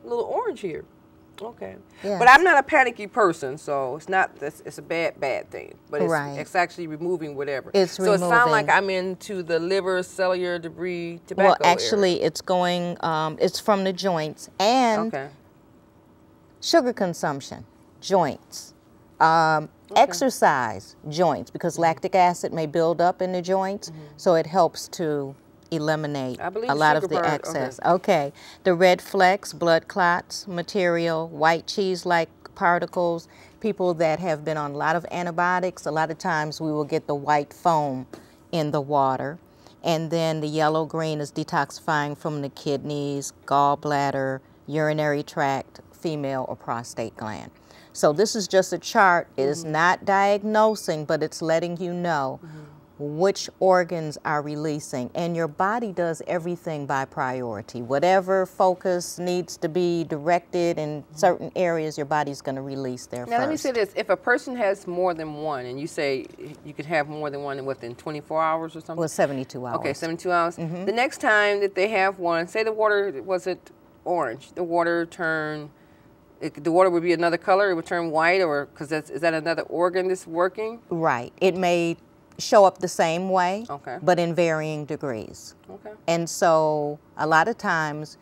little orange here. Okay. Yes. But I'm not a panicky person, so it's not, it's a bad thing. But it's, Right. it's actually removing whatever. It's so it sounds removing. like I'm into the liver, cellular debris, tobacco Well, actually, area. it's going, it's from the joints and Okay. sugar consumption, joints. Exercise, joints, because lactic acid may build up in the joints, so it helps to eliminate a lot of the excess. Okay. The red flecks, blood clots material, white cheese-like particles, people that have been on a lot of antibiotics, a lot of times we will get the white foam in the water. And then the yellow-green is detoxifying from the kidneys, gallbladder, urinary tract, female or prostate gland. So this is just a chart. It is not diagnosing, but it's letting you know which organs are releasing. And your body does everything by priority. Whatever focus needs to be directed in certain areas, your body's going to release there first. Now let me say this, if a person has more than one, and you say you could have more than one within 24 hours or something? Well, 72 hours. Okay, 72 hours. The next time that they have one, say the water wasn't orange, the water turned, the water would be another color, it would turn white, or, because is that another organ that's working? Right. It may show up the same way, but in varying degrees. Okay. And so a lot of times,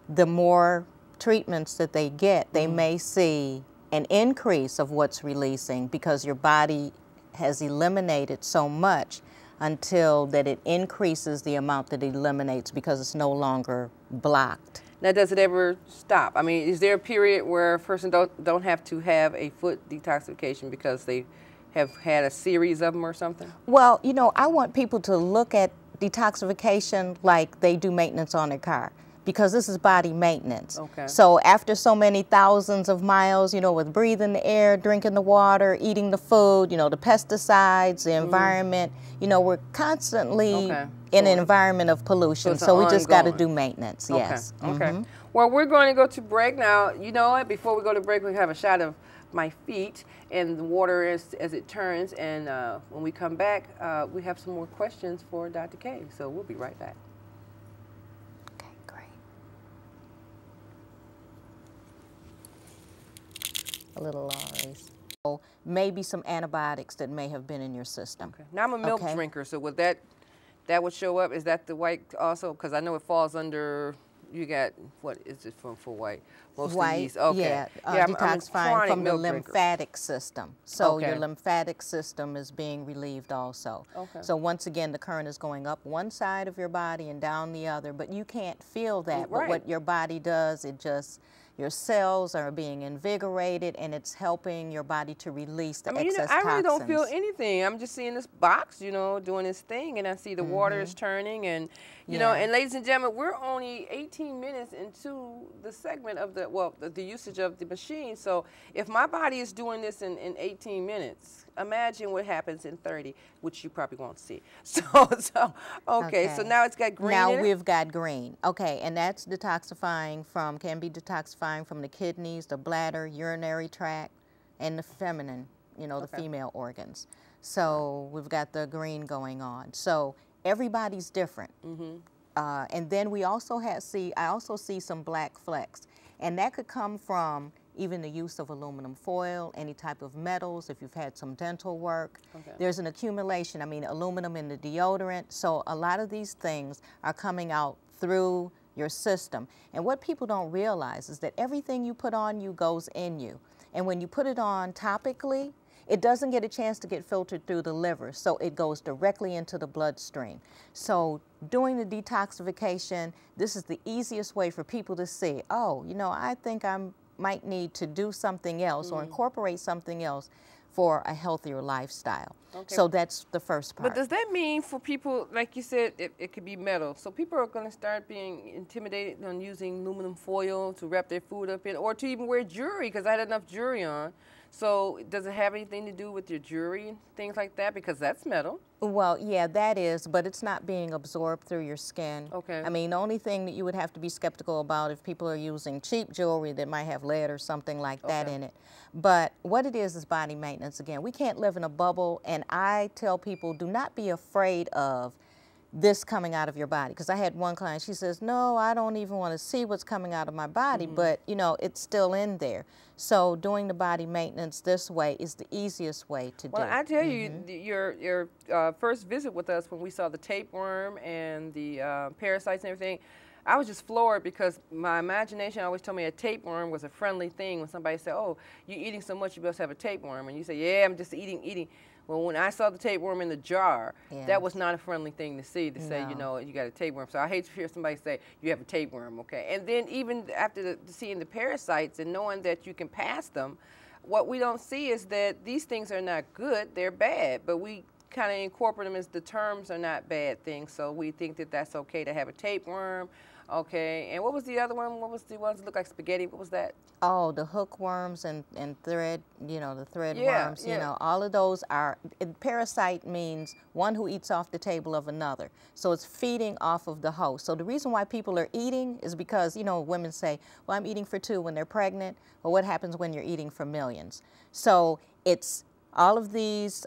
the more treatments that they get, they may see an increase of what's releasing because your body has eliminated so much until that it increases the amount that it eliminates because it's no longer blocked. Now, does it ever stop? I mean, is there a period where a person don't have to have a foot detoxification because they have had a series of them or something? Well, you know, I want people to look at detoxification like they do maintenance on their car, because this is body maintenance. Okay. So after so many thousands of miles, you know, with breathing the air, drinking the water, eating the food, you know, the pesticides, the environment, you know, we're constantly in an environment of pollution. So we just got to do maintenance, yes. Okay. Well, we're going to go to break now. You know what? Before we go to break, we have a shot of my feet and the water as it turns. And when we come back, we have some more questions for Dr. K. So we'll be right back. Okay, great. A little Lawry's. So maybe some antibiotics that may have been in your system. Okay. Now I'm a milk drinker, so would that would show up? Is that the white also? Because I know it falls under. You got, what is it for white? Mostly white, yeast. Okay. yeah, I'm detoxifying from the lymphatic drinker. system. So your lymphatic system is being relieved also. Okay. So once again, the current is going up one side of your body and down the other, but you can't feel that. But what your body does, it just, your cells are being invigorated and it's helping your body to release the excess I toxins. really don't feel anything. I'm just seeing this box, you know, doing this thing, and I see the water is turning, and you know, and ladies and gentlemen, we're only 18 minutes into the segment of the, well, the usage of the machine. So if my body is doing this in 18 minutes, imagine what happens in 30, which you probably won't see. So okay, so now it's got green in it? We've got green. Okay, and that's detoxifying from, can be detoxifying from the kidneys, the bladder, urinary tract, and the feminine, you know, the female organs. So we've got the green going on. So everybody's different. And then we also I also see some black flecks. And that could come from even the use of aluminum foil, any type of metals, if you've had some dental work. There's an accumulation, I mean, aluminum in the deodorant. So a lot of these things are coming out through your system. And what people don't realize is that everything you put on you goes in you. And when you put it on topically, it doesn't get a chance to get filtered through the liver, so it goes directly into the bloodstream. So doing the detoxification, this is the easiest way for people to see, oh, you know, I think I might need to do something else or incorporate something else for a healthier lifestyle. So that's the first part. But does that mean for people, like you said, it could be metal, so people are going to start being intimidated on using aluminum foil to wrap their food up in, or to even wear jewelry, because I had enough jewelry on. So does it have anything to do with your jewelry and things like that? Because that's metal. Well, yeah, that is, but it's not being absorbed through your skin. I mean, the only thing that you would have to be skeptical about if people are using cheap jewelry that might have lead or something like that in it. But what it is body maintenance. Again, we can't live in a bubble, and I tell people, do not be afraid of this coming out of your body. Because I had one client, she says, no, I don't even want to see what's coming out of my body, but you know, it's still in there. So doing the body maintenance this way is the easiest way to do. Well, I tell you, your first visit with us when we saw the tapeworm and the parasites and everything, I was just floored because my imagination always told me a tapeworm was a friendly thing. When somebody said, oh, you're eating so much, you must have a tapeworm. And you say, yeah, I'm just eating. Well, when I saw the tapeworm in the jar, that was not a friendly thing to see, to say, you know, you got a tapeworm. So I hate to hear somebody say, you have a tapeworm, okay? And then even after seeing the parasites and knowing that you can pass them, what we don't see is that these things are not good, they're bad, but we kind of incorporate them as the terms are not bad things, so we think that that's okay to have a tapeworm, okay? And what was the other one? What was the ones that look like spaghetti? What was that? Oh, the hookworms and thread, you know, the thread worms, you know, all of those are, parasite means one who eats off the table of another. So it's feeding off of the host. So the reason why people are eating is because, you know, women say, well, I'm eating for 2 when they're pregnant. Well, what happens when you're eating for millions? So it's all of these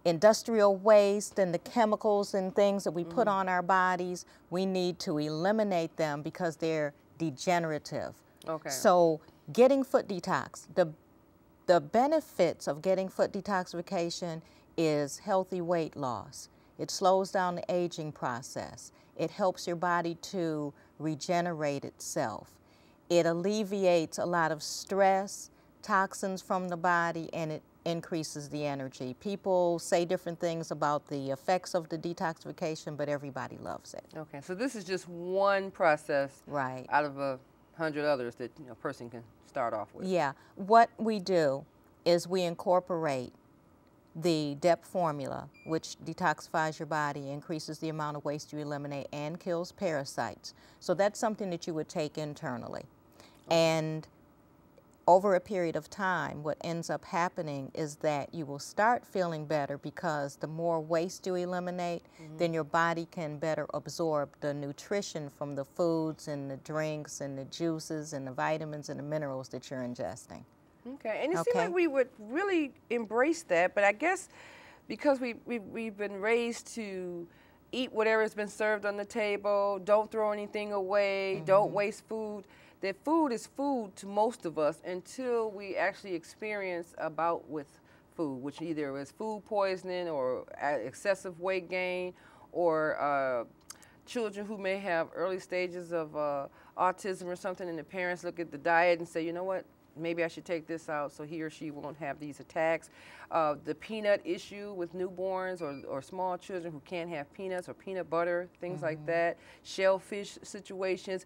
industrial waste and the chemicals and things that we put on our bodies, we need to eliminate them because they're degenerative. Okay. So getting foot detox, the benefits of getting foot detoxification is healthy weight loss. It slows down the aging process. It helps your body to regenerate itself. It alleviates a lot of stress, toxins from the body, and it increases the energy. People say different things about the effects of the detoxification, but everybody loves it. Okay, so this is just one process out of 100 others that a person can start off with. Yeah, what we do is we incorporate the DEP formula, which detoxifies your body, increases the amount of waste you eliminate, and kills parasites. So that's something that you would take internally. And over a period of time, what ends up happening is that you will start feeling better because the more waste you eliminate, then your body can better absorb the nutrition from the foods and the drinks and the juices and the vitamins and the minerals that you're ingesting. Okay, and it seems like we would really embrace that, but I guess because we've been raised to eat whatever has been served on the table, don't throw anything away, don't waste food, that food is food to most of us until we actually experience a bout with food, which either is food poisoning or excessive weight gain, or children who may have early stages of autism or something, and the parents look at the diet and say, you know what, maybe I should take this out so he or she won't have these attacks. The peanut issue with newborns or small children who can't have peanuts or peanut butter, things like that, shellfish situations.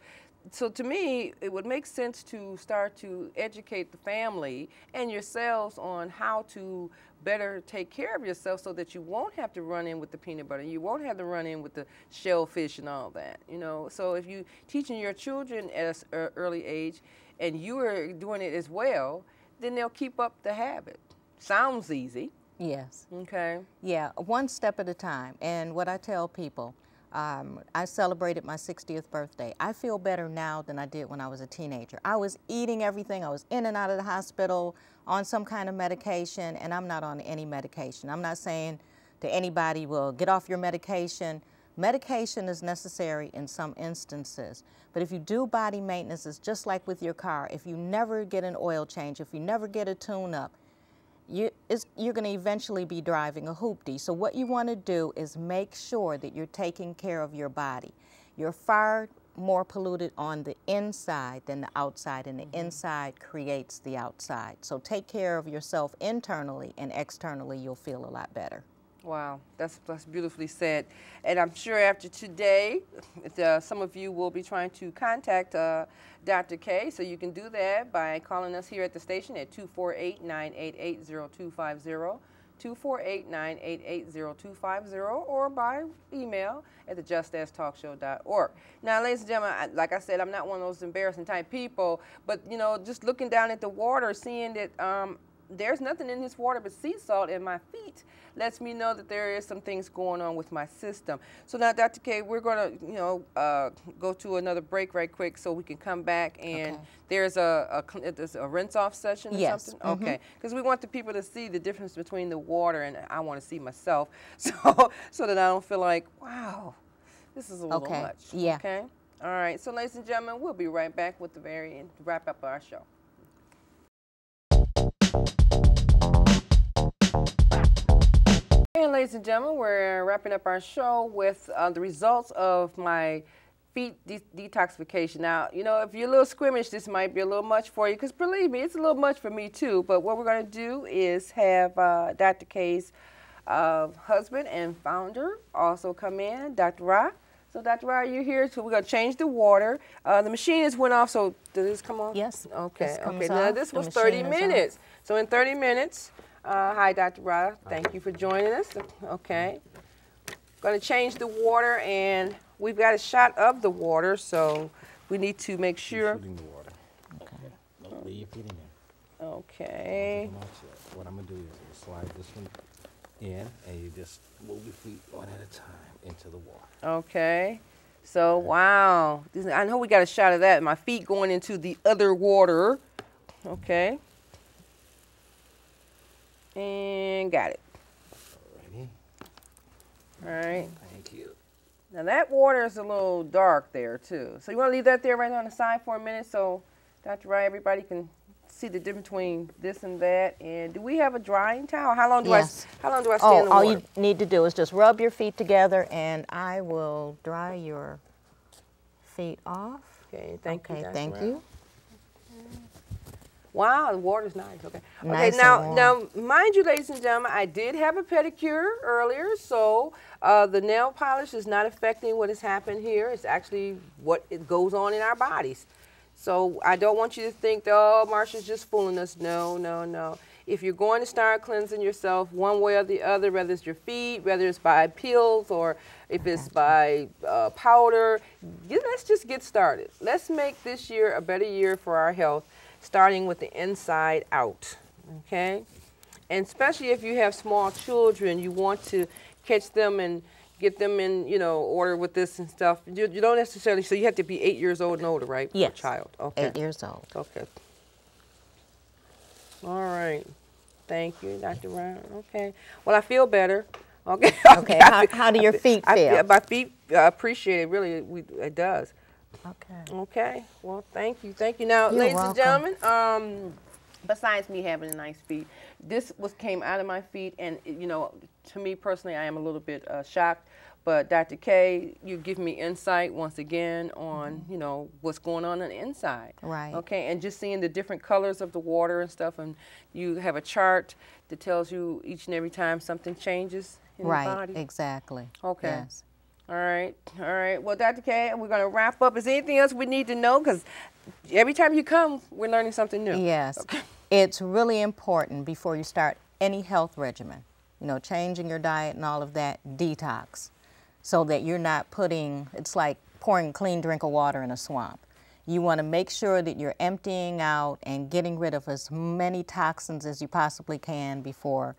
So to me, it would make sense to start to educate the family and yourselves on how to better take care of yourself so that you won't have to run in with the peanut butter, you won't have to run in with the shellfish and all that, you know. So if you teaching your children at an early age and you are doing it as well, then they'll keep up the habit. Sounds easy. Yes. Okay. Yeah, one step at a time. And what I tell people, I celebrated my 60th birthday. I feel better now than I did when I was a teenager. I was eating everything. I was in and out of the hospital on some kind of medication, and I'm not on any medication. I'm not saying to anybody, well, get off your medication. Medication is necessary in some instances, but if you do body maintenance, it's just like with your car. If you never get an oil change, if you never get a tune-up, you're going to eventually be driving a hoopty. So what you want to do is make sure that you're taking care of your body. You're far more polluted on the inside than the outside, and the inside creates the outside. So take care of yourself internally, and externally you'll feel a lot better. Wow, that's beautifully said. And I'm sure after today, some of you will be trying to contact Dr. K, so you can do that by calling us here at the station at 248-988-0250, 248-988-0250, or by email at thejustastalkshow.org. Now, ladies and gentlemen, like I said, I'm not one of those embarrassing type people, but, you know, just looking down at the water, seeing that there's nothing in this water but sea salt, and my feet lets me know that there is some things going on with my system. So now, Dr. K, we're going to, go to another break right quick so we can come back, and there's a rinse-off session or something? Okay, because we want the people to see the difference between the water, and I want to see myself, so that I don't feel like, wow, this is a little much. Yeah. Okay? All right, so ladies and gentlemen, we'll be right back with the wrap up of our show. And ladies and gentlemen, we're wrapping up our show with the results of my feet detoxification. Now, if you're a little squeamish, this might be a little much for you, because believe me, it's a little much for me too. But what we're going to do is have Dr. K's husband and founder also come in, Dr. Ra. So, Dr. Ra, you're here, so we're going to change the water. The machine has went off, so does this come on? Yes. Okay. Now, this was 30 minutes. So, in 30 minutes, hi, Dr. Ra. Thank you for joining us. Okay. Going to change the water, and we've got a shot of the water, so we need to make sure. Shooting the water. Okay. Don't leave your feet in there. Okay. What I'm going to do is slide this one in, and you just move your feet one at a time into the water. Okay. So, wow. I know we got a shot of that. My feet going into the other water. Okay. And got it. Alrighty. All right. Thank you. Now that water is a little dark there too. So you want to leave that there right on the side for a minute so Dr. Wright, everybody can see the difference between this and that. And do we have a drying towel? How long do I stay in the water? All you need to do is just rub your feet together, and I will dry your feet off. Okay, thank you. Okay, thank you. Wow, the water's nice. Okay. Nice Okay, now, mind you, ladies and gentlemen, I did have a pedicure earlier, so the nail polish is not affecting what has happened here. It's actually what it goes on in our bodies. So I don't want you to think, oh, Marsha's just fooling us. No, no, no. If you're going to start cleansing yourself one way or the other, whether it's your feet, whether it's by pills, or if it's by powder, let's just get started. Let's make this year a better year for our health, starting with the inside out, okay? And especially if you have small children, you want to catch them and get them in, order with this and stuff. You don't necessarily, so you have to be 8 years old and older, right? Yes. For a child. Okay. 8 years old. Okay. All right. Thank you, Dr. Ryan. Okay. Well, I feel better. Okay. Okay. How do your feet feel? My feet appreciate it. Really, it does. Okay. Okay. Well, thank you. Thank you. Now, You're ladies welcome. and gentlemen, besides me having nice feet, this came out of my feet, and to me personally, I am a little bit shocked. But Dr. K, you give me insight once again on what's going on the inside. Right. Okay, and just seeing the different colors of the water and stuff, and you have a chart that tells you each and every time something changes in the body. Right. Exactly. Okay. Yes. All right. All right. Well, Dr. K, we're going to wrap up. Is there anything else we need to know? Because every time you come, we're learning something new. Yes. Okay. It's really important before you start any health regimen, changing your diet and all of that, detox, so that you're not putting, it's like pouring a clean drink of water in a swamp. You want to make sure that you're emptying out and getting rid of as many toxins as you possibly can before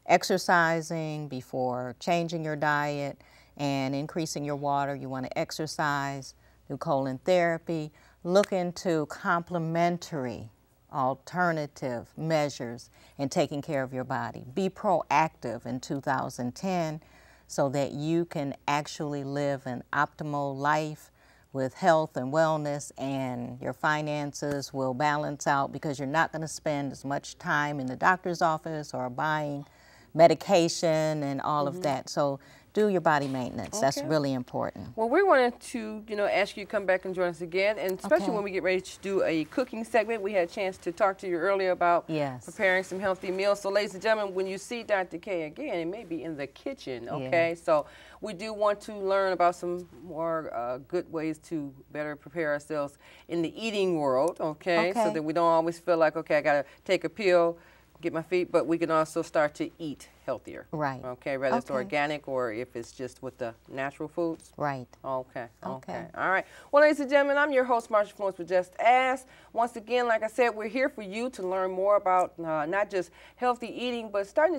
exercising, before changing your diet and increasing your water. You want to exercise, do colon therapy, look into complementary alternative measures in taking care of your body. Be proactive in 2010 so that you can actually live an optimal life with health and wellness, and your finances will balance out because you're not going to spend as much time in the doctor's office or buying medication and all of that. So do your body maintenance. That's really important. Well, we wanted to, ask you to come back and join us again, and especially when we get ready to do a cooking segment. We had a chance to talk to you earlier about preparing some healthy meals. So, ladies and gentlemen, when you see Dr. K again, it may be in the kitchen, okay? So we do want to learn about some more good ways to better prepare ourselves in the eating world, okay? So that we don't always feel like, okay, I got to take a pill, get my feet, but we can also start to eat healthier. Right. Okay, whether it's organic or if it's just with the natural foods. Right. Okay. All right. Well, ladies and gentlemen, I'm your host, Marsha Florence with Just Ask. Once again, like I said, we're here for you to learn more about not just healthy eating, but starting to